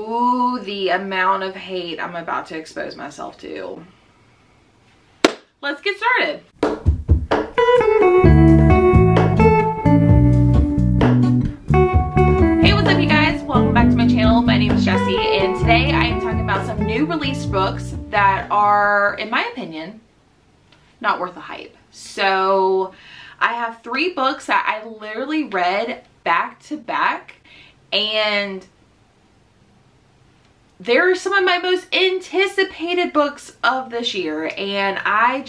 Ooh, the amount of hate I'm about to expose myself to. Let's get started. Hey, what's up you guys? Welcome back to my channel. My name is Jessie, and today I am talking about some new released books that are, in my opinion, not worth the hype. So I have 3 books that I literally read back to back, and they're some of my most anticipated books of this year, and I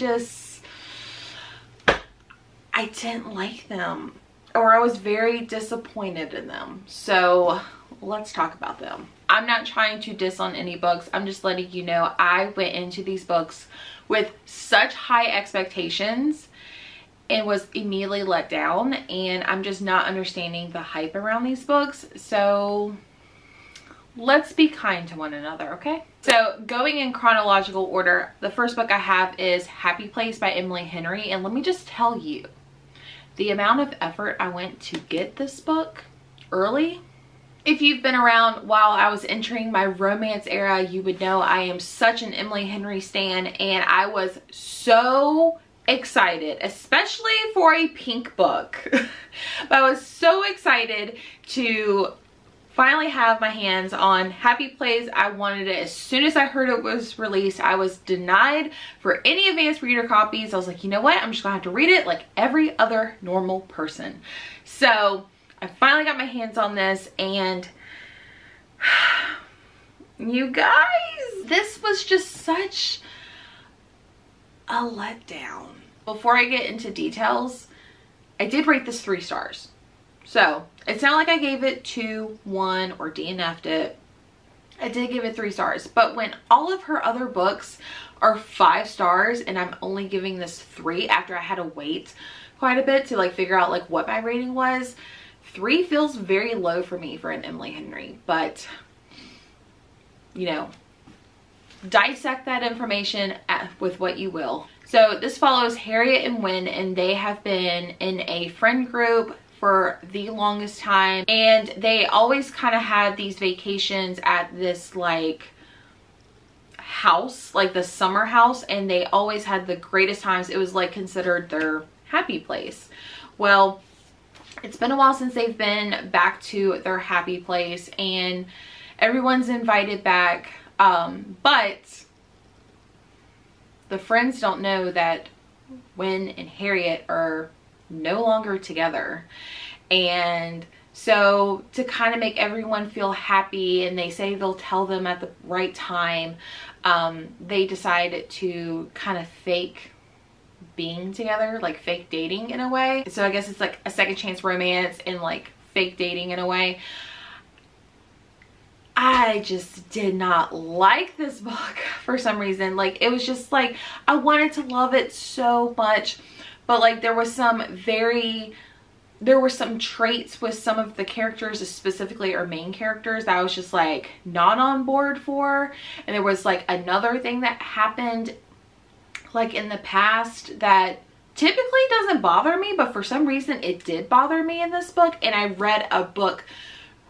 didn't like them, or I was very disappointed in them. So let's talk about them. I'm not trying to diss on any books. I'm just letting you know I went into these books with such high expectations and was immediately let down, and I'm just not understanding the hype around these books. So let's be kind to one another, okay? So going in chronological order, the first book I have is Happy Place by Emily Henry, and let me just tell you, the amount of effort I went to get this book early. If you've been around while I was entering my romance era, you would know I am such an Emily Henry stan, and I was so excited, especially for a pink book. But I was so excited to finally have my hands on Happy Place. I wanted it as soon as I heard it was released. I was denied for any advanced reader copies. I was like, you know what? I'm just gonna have to read it like every other normal person. So I finally got my hands on this, and you guys, this was just such a letdown. Before I get into details, I did rate this 3 stars. So it's not like I gave it 2, 1, or DNF'd it. I did give it 3 stars. But when all of her other books are 5 stars and I'm only giving this 3 after I had to wait quite a bit to like figure out like what my rating was, 3 feels very low for me for an Emily Henry. But, you know, dissect that information with what you will. So this follows Harriet and Wynne, and they have been in a friend group for the longest time, and they always kind of had these vacations at this like house, like the summer house, and they always had the greatest times. It was like considered their happy place. Well, it's been a while since they've been back to their happy place, and everyone's invited back, but the friends don't know that Wynne and Harriet are no longer together. And so to kind of make everyone feel happy, and they say they'll tell them at the right time, they decided to kind of fake being together, like fake dating in a way. So I guess it's like a second chance romance and like fake dating in a way. I just did not like this book for some reason. Like, it was just like, I wanted to love it so much, but like there were some traits with some of the characters, specifically our main characters, that I was just like not on board for. And there was like another thing that happened like in the past that typically doesn't bother me, but for some reason it did bother me in this book. And I read a book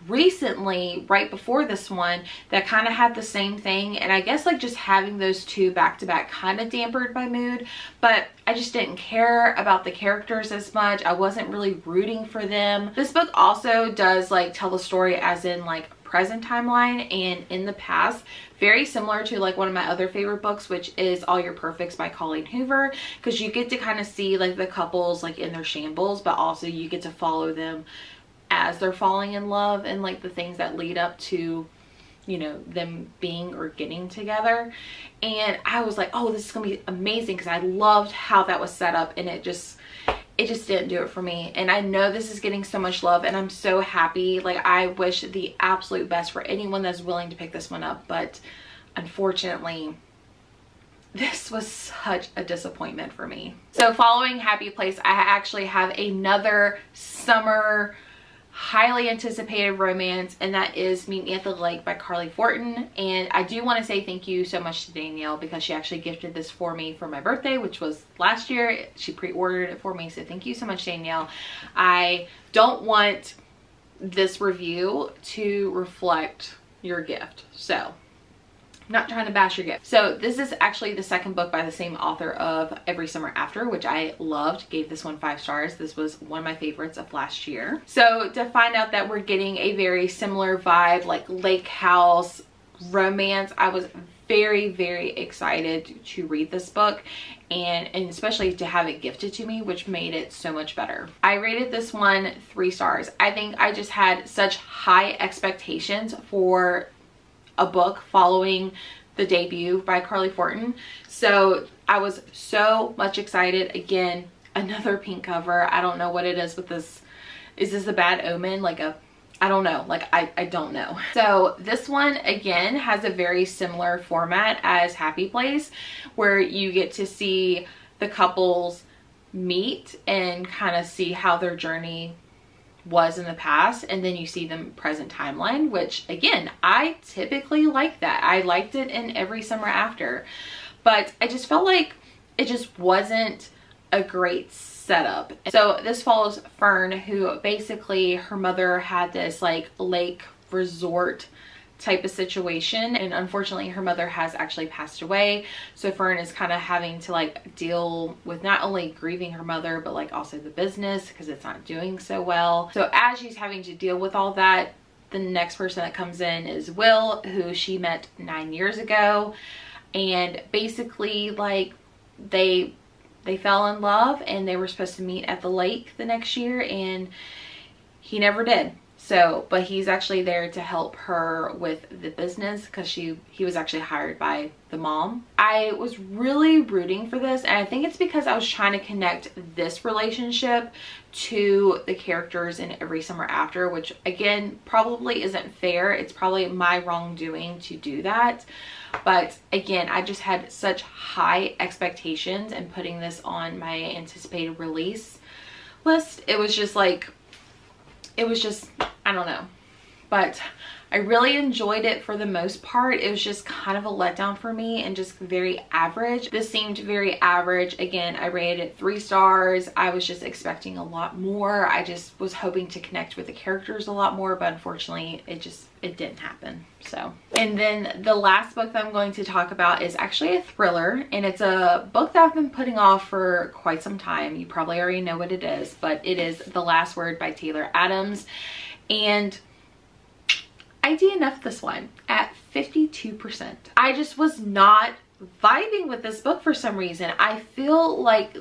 recently right before this one that kind of had the same thing, and I guess like just having those 2 back to back kind of dampened my mood. But I just didn't care about the characters as much. I wasn't really rooting for them. This book also does like tell the story as in like present timeline and in the past, very similar to like one of my other favorite books, which is All Your Perfects by Colleen Hoover, because you get to kind of see like the couples like in their shambles, but also you get to follow them as they're falling in love and like the things that lead up to, you know, them being or getting together. And I was like, oh, this is gonna be amazing, because I loved how that was set up, and it just didn't do it for me. And I know this is getting so much love, and I'm so happy. Like, I wish the absolute best for anyone that's willing to pick this one up, but unfortunately this was such a disappointment for me. So following Happy Place, I actually have another summer highly anticipated romance, and that is Meet Me at the Lake by Carly Fortin. And I do want to say thank you so much to Danielle, because she actually gifted this for me for my birthday, which was last year. She pre-ordered it for me, so thank you so much, Danielle. I don't want this review to reflect, your gift. So not trying to bash your gift. So this is actually the second book by the same author of Every Summer After, which I loved. Gave this one 5 stars. This was one of my favorites of last year. So to find out that we're getting a very similar vibe, like lake house romance, I was very, very excited to read this book, and especially to have it gifted to me, which made it so much better. I rated this one 3 stars. I think I just had such high expectations for a book following the debut by Carly Fortin. So I was so much excited. Again, another pink cover. I don't know what it is with this. Is this a bad omen? Like I don't know. Like I don't know. So this one again has a very similar format as Happy Place, where you get to see the couples meet and kind of see how their journey was in the past, and then you see them present timeline, which again, I typically like that. I liked it in Every Summer After, but I just felt like it just wasn't a great setup. So this follows Fern, who basically her mother had this like lake resort type of situation, and unfortunately her mother has actually passed away. So Fern is kind of having to like deal with not only grieving her mother, but like also the business, because it's not doing so well. So as she's having to deal with all that, the next person that comes in is Will, who she met 9 years ago, and basically like they fell in love, and they were supposed to meet at the lake the next year, and he never did. So, but he's actually there to help her with the business, because he was actually hired by the mom. I was really rooting for this, and I think it's because I was trying to connect this relationship to the characters in Every Summer After, which again probably isn't fair. It's probably my wrongdoing to do that. But again, I just had such high expectations, and putting this on my anticipated release list, it was just like, I don't know. But I really enjoyed it for the most part. It was just kind of a letdown for me, and just very average. This seemed very average. Again, I rated it 3 stars. I was just expecting a lot more. I just was hoping to connect with the characters a lot more, but unfortunately it didn't happen. So, and then the last book that I'm going to talk about is actually a thriller, and it's a book that I've been putting off for quite some time. You probably already know what it is, but it is The Last Word by Taylor Adams. And I DNF'd this one at 52%. I just was not vibing with this book for some reason. I feel like,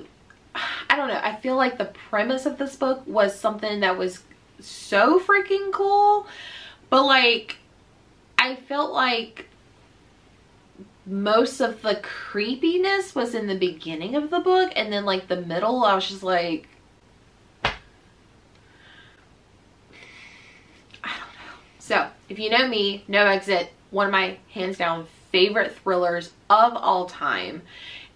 I don't know, I feel like the premise of this book was something that was so freaking cool, but like I felt like most of the creepiness was in the beginning of the book, and then like the middle I was just like, so if you know me, No Exit, one of my hands down favorite thrillers of all time.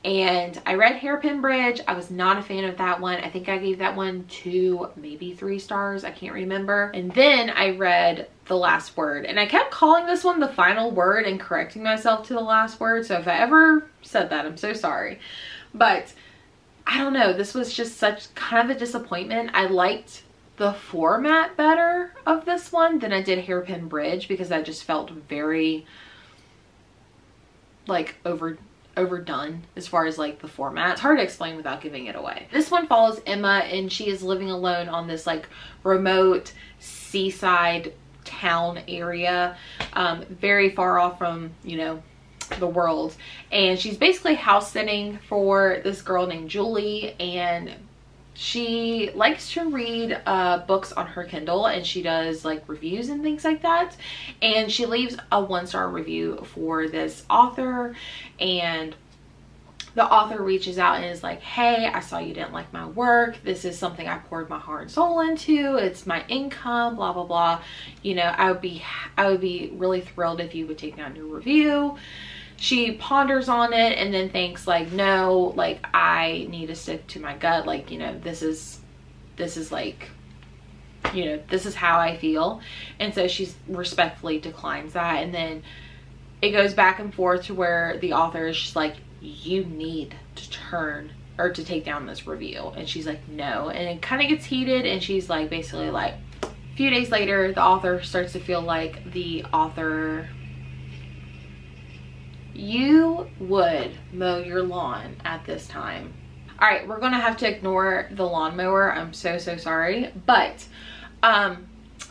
And I read Hairpin Bridge. I was not a fan of that one. I think I gave that one 2, maybe 3 stars. I can't remember. And then I read The Last Word, and I kept calling this one The Final Word and correcting myself to The Last Word. So if I ever said that, I'm so sorry. But I don't know. This was just such kind of a disappointment. I liked the format better of this one than I did Hairpin Bridge, because I just felt very like overdone as far as like the format. It's hard to explain without giving it away. This one follows Emma, and she is living alone on this like remote seaside town area, very far off from, you know, the world. And she's basically house sitting for this girl named Julie, and she likes to read books on her Kindle, and she does like reviews and things like that. And she leaves a 1-star review for this author, and the author reaches out and is like, hey, I saw you didn't like my work. This is something I poured my heart and soul into. It's my income, blah, blah, blah. You know, I would be really thrilled if you would take down your review. She ponders on it and then thinks like, no, like I need to stick to my gut. Like, you know, this is like, you know, this is how I feel. And so she respectfully declines that. And then it goes back and forth to where the author is just like, you need to turn or to take down this review. And she's like, no. And it kind of gets heated, and she's like, basically like, if few days later, the author starts to feel like the author, you would mow your lawn at this time. All right, we're gonna have to ignore the lawnmower. I'm so sorry. But a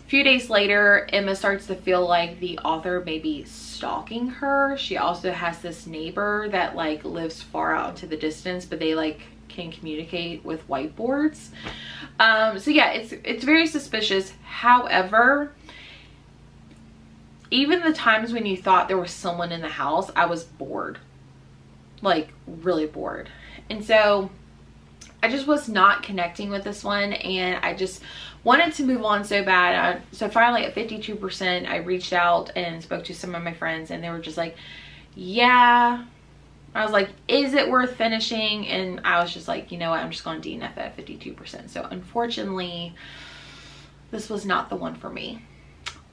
few days later, Emma starts to feel like the author may be stalking her. She also has this neighbor that like lives far out into the distance, but they like can communicate with whiteboards. So yeah, it's very suspicious. However, even the times when you thought there was someone in the house, I was bored, like really bored. And so I just was not connecting with this one, and I just wanted to move on so bad. So finally at 52%, I reached out and spoke to some of my friends, and they were just like, yeah. I was like, is it worth finishing? And I was just like, you know what, I'm just going to DNF at 52%. So unfortunately, this was not the one for me.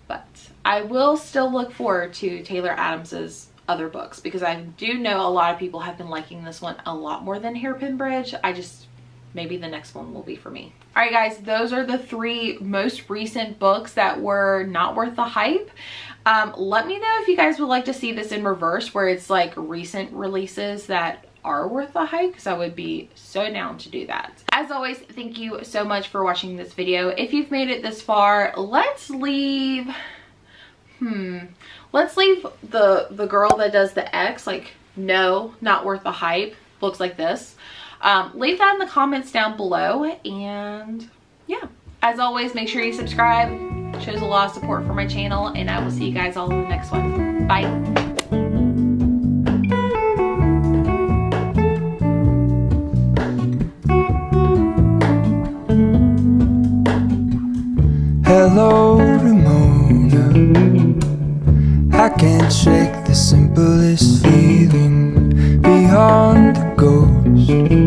But I will still look forward to Taylor Adams's other books, because I do know a lot of people have been liking this one a lot more than Hairpin Bridge. Maybe the next one will be for me. All right, guys, those are the 3 most recent books that were not worth the hype. Let me know if you guys would like to see this in reverse, where it's like recent releases that are worth the hype, because I would be so down to do that. As always, thank you so much for watching this video. If you've made it this far, let's leave the girl that does the X, like, no, not worth the hype, looks like this. Leave that in the comments down below, and yeah, as always, make sure you subscribe. It shows a lot of support for my channel, and I will see you guys all in the next one. Bye. Hello, Ramona. I can't shake the simplest feeling beyond the ghost.